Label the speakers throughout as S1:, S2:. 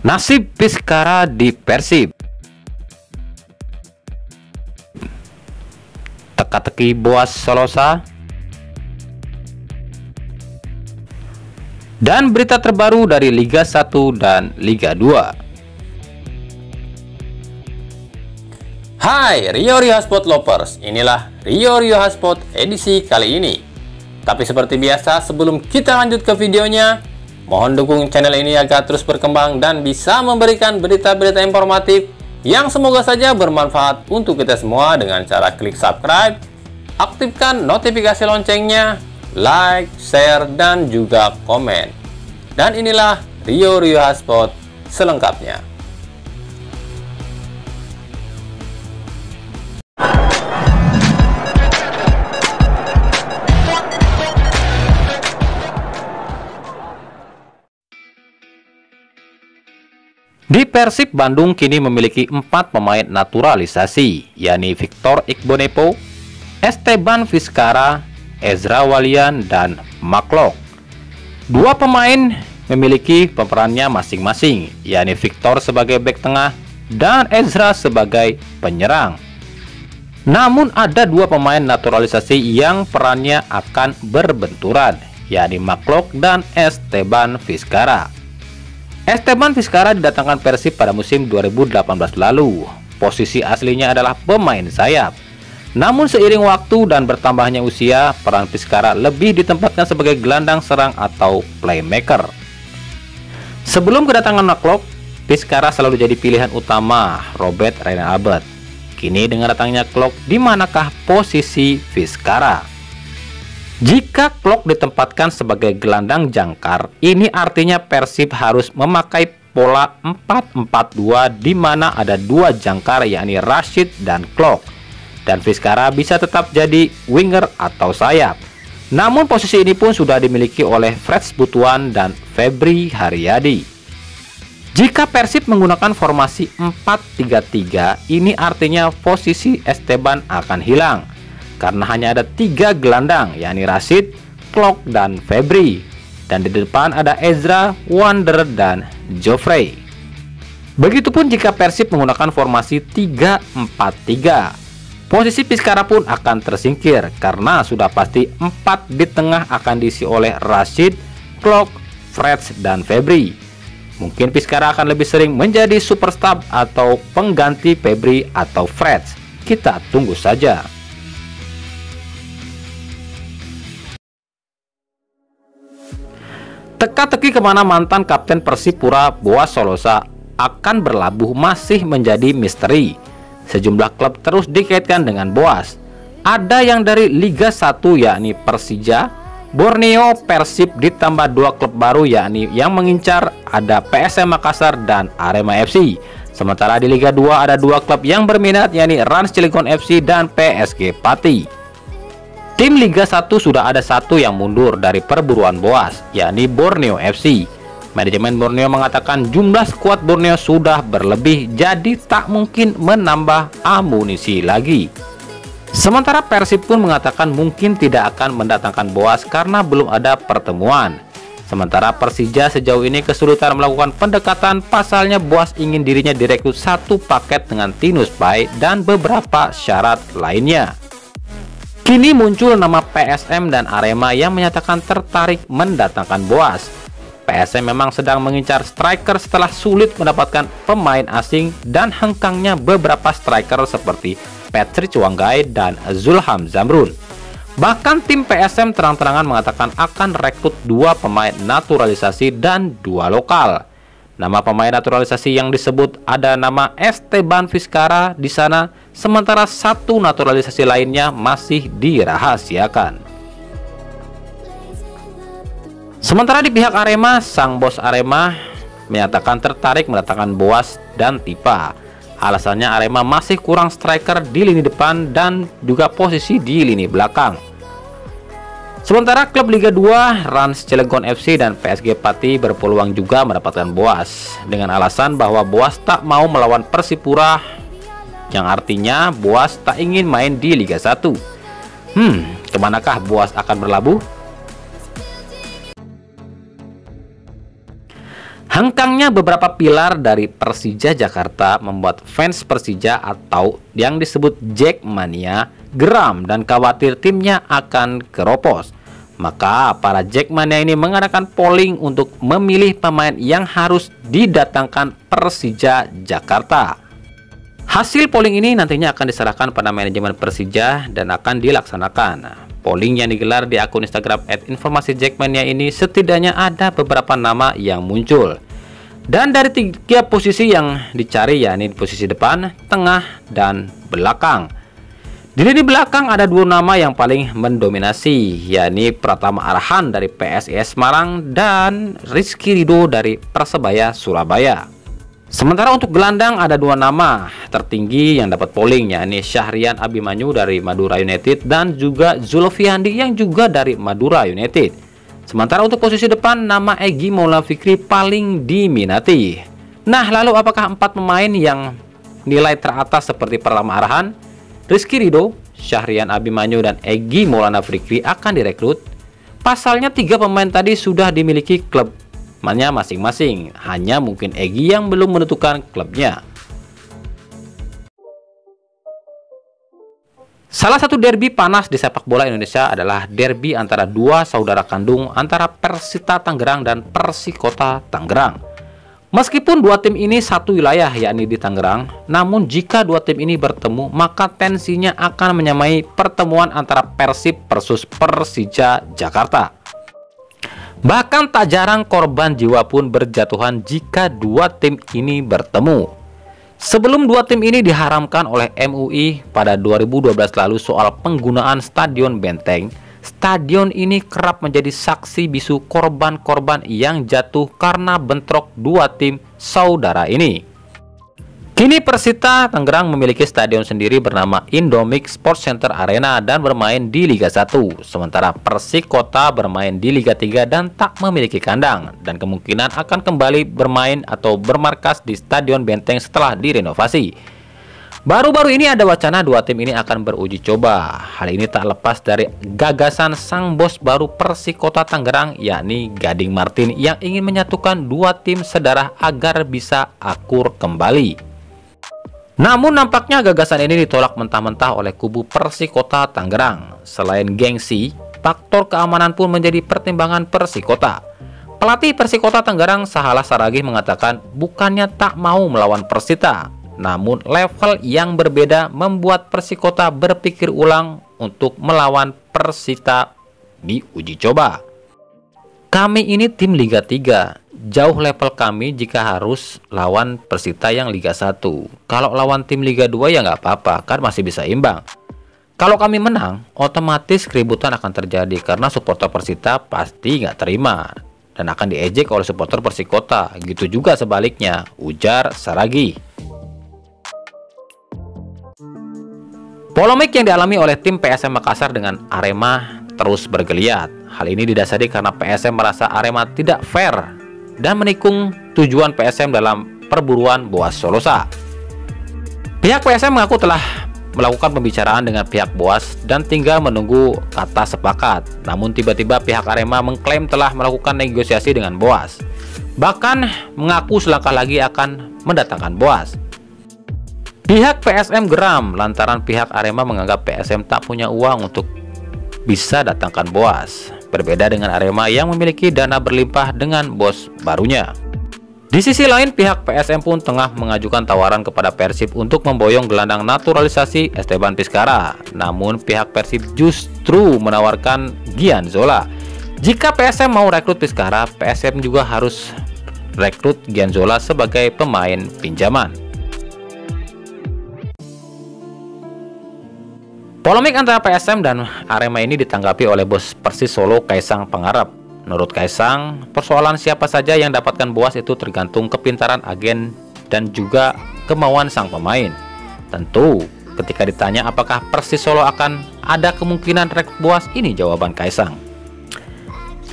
S1: Nasib Vizcara di Persib. Teka-teki Boaz Solosa. Dan berita terbaru dari Liga 1 dan Liga 2.
S2: Hai Rio Hotspot Lovers, inilah Rio Hotspot edisi kali ini. Tapi seperti biasa, sebelum kita lanjut ke videonya, mohon dukung channel ini agar terus berkembang dan bisa memberikan berita-berita informatif yang semoga saja bermanfaat untuk kita semua dengan cara klik subscribe, aktifkan notifikasi loncengnya, like, share, dan juga komen. Dan inilah Rio Hotspot selengkapnya.
S1: Di Persib Bandung kini memiliki 4 pemain naturalisasi, yakni Victor Igbonepo, Esteban Vizcara, Ezra Walian, dan McLeod. 2 pemain memiliki perannya masing-masing, yakni Victor sebagai bek tengah dan Ezra sebagai penyerang. Namun ada 2 pemain naturalisasi yang perannya akan berbenturan, yakni McLeod dan Esteban Vizcara. Esteban Vizcara didatangkan Persib pada musim 2018 lalu. Posisi aslinya adalah pemain sayap. Namun seiring waktu dan bertambahnya usia, peran Vizcara lebih ditempatkan sebagai gelandang serang atau playmaker. Sebelum kedatangan McLeod, Vizcara selalu jadi pilihan utama Robert Reina Albert. Kini dengan datangnya McLeod, di manakah posisi Vizcara? Jika McLeod ditempatkan sebagai gelandang jangkar, ini artinya Persib harus memakai pola 4-4-2 di mana ada 2 jangkar, yakni Rashid dan McLeod. Dan Vizcara bisa tetap jadi winger atau sayap. Namun posisi ini pun sudah dimiliki oleh Freds Butuan dan Febri Haryadi. Jika Persib menggunakan formasi 4-3-3, ini artinya posisi Esteban akan hilang. Karena hanya ada 3 gelandang, yakni Rashid, McLeod, dan Febri. Dan di depan ada Ezra, Wander, dan Joffrey. Begitupun jika Persib menggunakan formasi 3-4-3. Posisi Vizcara pun akan tersingkir, karena sudah pasti 4 di tengah akan diisi oleh Rashid, McLeod, Freds, dan Febri. Mungkin Vizcara akan lebih sering menjadi super sub atau pengganti Febri atau Freds. Kita tunggu saja. Teka-teki kemana mantan kapten Persipura Boaz Solosa akan berlabuh masih menjadi misteri. Sejumlah klub terus dikaitkan dengan Boaz. Ada yang dari Liga 1 yakni Persija, Borneo, Persib, ditambah 2 klub baru yakni yang mengincar ada PSM Makassar dan Arema FC. Sementara di Liga 2 ada 2 klub yang berminat yakni Rans Cilegon FC dan PSG Pati. Tim Liga 1 sudah ada 1 yang mundur dari perburuan Boaz, yakni Borneo FC. Manajemen Borneo mengatakan jumlah skuad Borneo sudah berlebih, jadi tak mungkin menambah amunisi lagi. Sementara Persib pun mengatakan mungkin tidak akan mendatangkan Boaz karena belum ada pertemuan. Sementara Persija sejauh ini kesulitan melakukan pendekatan, pasalnya Boaz ingin dirinya direkrut 1 paket dengan Tinus Pai dan beberapa syarat lainnya. Kini muncul nama PSM dan Arema yang menyatakan tertarik mendatangkan Boaz. PSM memang sedang mengincar striker setelah sulit mendapatkan pemain asing dan hengkangnya beberapa striker seperti Patrick Wanggai dan Zulham Zamrun. Bahkan tim PSM terang-terangan mengatakan akan rekrut 2 pemain naturalisasi dan 2 lokal. Nama pemain naturalisasi yang disebut ada nama Esteban Vizcara di sana, sementara 1 naturalisasi lainnya masih dirahasiakan. Sementara di pihak Arema, sang bos Arema menyatakan tertarik mendatangkan Boaz dan Tipa. Alasannya Arema masih kurang striker di lini depan dan juga posisi di lini belakang. Sementara klub Liga 2, Rans Cilegon FC dan PSG Pati berpeluang juga mendapatkan Boaz dengan alasan bahwa Boaz tak mau melawan Persipura, yang artinya Boaz tak ingin main di Liga 1. Kemanakah Boaz akan berlabuh? Hengkangnya beberapa pilar dari Persija Jakarta membuat fans Persija atau yang disebut Jackmania geram dan khawatir timnya akan keropos. Maka para Jackmania ini mengadakan polling untuk memilih pemain yang harus didatangkan Persija Jakarta. Hasil polling ini nantinya akan diserahkan pada manajemen Persija dan akan dilaksanakan. Polling yang digelar di akun Instagram @informasijackmania ini setidaknya ada beberapa nama yang muncul. Dan dari 3 posisi yang dicari, yakni posisi depan, tengah, dan belakang. Di lini belakang ada 2 nama yang paling mendominasi, yakni Pratama Arhan dari PSIS Semarang dan Rizky Ridho dari Persebaya Surabaya. Sementara untuk gelandang ada 2 nama tertinggi yang dapat polling, yakni Syahrian Abimanyu dari Madura United dan juga Zulfiandi yang juga dari Madura United. Sementara untuk posisi depan, nama Egy Maulana Fikri paling diminati. Nah, lalu apakah 4 pemain yang nilai teratas seperti Pratama Arhan, Rizky Ridho, Syahrian Abimanyu, dan Egy Maulana Fikri akan direkrut? Pasalnya 3 pemain tadi sudah dimiliki klub masing-masing, hanya mungkin Egy yang belum menentukan klubnya. Salah satu derby panas di sepak bola Indonesia adalah derby antara 2 saudara kandung antara Persita Tangerang dan Persikota Tangerang. Meskipun 2 tim ini satu wilayah, yakni di Tangerang, namun jika 2 tim ini bertemu, maka tensinya akan menyamai pertemuan antara Persib versus Persija Jakarta. Bahkan tak jarang korban jiwa pun berjatuhan jika 2 tim ini bertemu. Sebelum 2 tim ini diharamkan oleh MUI pada 2012 lalu soal penggunaan Stadion Benteng, stadion ini kerap menjadi saksi bisu korban-korban yang jatuh karena bentrok 2 tim saudara ini. Kini Persita Tangerang memiliki stadion sendiri bernama Indomix Sports Center Arena dan bermain di Liga 1. Sementara Persikota bermain di Liga 3 dan tak memiliki kandang. Dan kemungkinan akan kembali bermain atau bermarkas di Stadion Benteng setelah direnovasi. Baru-baru ini ada wacana 2 tim ini akan beruji coba. Hal ini tak lepas dari gagasan sang bos baru Persikota Tangerang, yakni Gading Martin, yang ingin menyatukan 2 tim sedarah agar bisa akur kembali. Namun nampaknya gagasan ini ditolak mentah-mentah oleh kubu Persikota Tangerang. Selain gengsi, faktor keamanan pun menjadi pertimbangan Persikota. Pelatih Persikota Tangerang Sahalah Saragih mengatakan bukannya tak mau melawan Persita, namun level yang berbeda membuat Persikota berpikir ulang untuk melawan Persita di uji coba. Kami ini tim Liga 3, jauh level kami jika harus lawan Persita yang Liga 1. Kalau lawan tim Liga 2 ya nggak apa-apa, kan masih bisa imbang. Kalau kami menang, otomatis keributan akan terjadi karena supporter Persita pasti nggak terima dan akan diejek oleh supporter Persikota. Gitu juga sebaliknya, ujar Saragih. Polemik yang dialami oleh tim PSM Makassar dengan Arema terus bergeliat. Hal ini didasari karena PSM merasa Arema tidak fair dan menikung tujuan PSM dalam perburuan Boas Solosa. Pihak PSM mengaku telah melakukan pembicaraan dengan pihak Boas dan tinggal menunggu kata sepakat. Namun tiba-tiba pihak Arema mengklaim telah melakukan negosiasi dengan Boas. Bahkan mengaku selangkah lagi akan mendatangkan Boas. Pihak PSM geram lantaran pihak Arema menganggap PSM tak punya uang untuk bisa datangkan Boas. Berbeda dengan Arema yang memiliki dana berlimpah dengan bos barunya. Di sisi lain, pihak PSM pun tengah mengajukan tawaran kepada Persib untuk memboyong gelandang naturalisasi Esteban Vizcara. Namun pihak Persib justru menawarkan Gianzola. Jika PSM mau rekrut Vizcara, PSM juga harus rekrut Gianzola sebagai pemain pinjaman. Polemik antara PSM dan Arema ini ditanggapi oleh bos Persis Solo, Kaisang Pangarep. Menurut Kaisang, persoalan siapa saja yang dapatkan Boas itu tergantung kepintaran agen dan juga kemauan sang pemain. Tentu, ketika ditanya apakah Persis Solo akan ada kemungkinan rekrut Boas, ini jawaban Kaisang.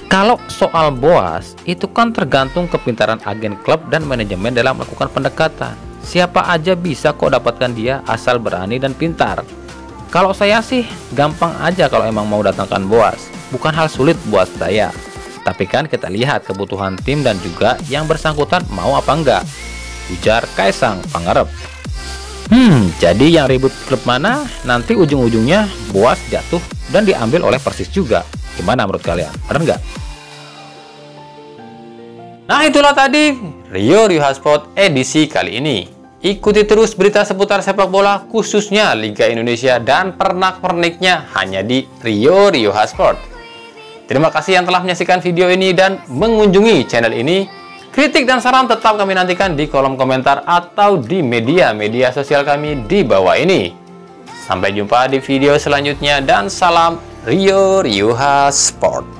S1: Kalau soal Boas, itu kan tergantung kepintaran agen klub dan manajemen dalam melakukan pendekatan. Siapa aja bisa kok dapatkan dia asal berani dan pintar. Kalau saya sih gampang aja kalau emang mau datangkan Boas, bukan hal sulit buat saya. Tapi kan kita lihat kebutuhan tim dan juga yang bersangkutan mau apa enggak, ujar Kaisang Pangarep. Jadi yang ribut klub mana, nanti ujung-ujungnya Boas jatuh dan diambil oleh Persis juga. Gimana menurut kalian? Bener nggak?
S2: Nah, itulah tadi Rio Hotspot edisi kali ini. Ikuti terus berita seputar sepak bola khususnya Liga Indonesia dan pernak-perniknya hanya di Rio Hotspot. Terima kasih yang telah menyaksikan video ini dan mengunjungi channel ini. Kritik dan saran tetap kami nantikan di kolom komentar atau di media sosial kami di bawah ini. Sampai jumpa di video selanjutnya dan salam Rio Hotspot.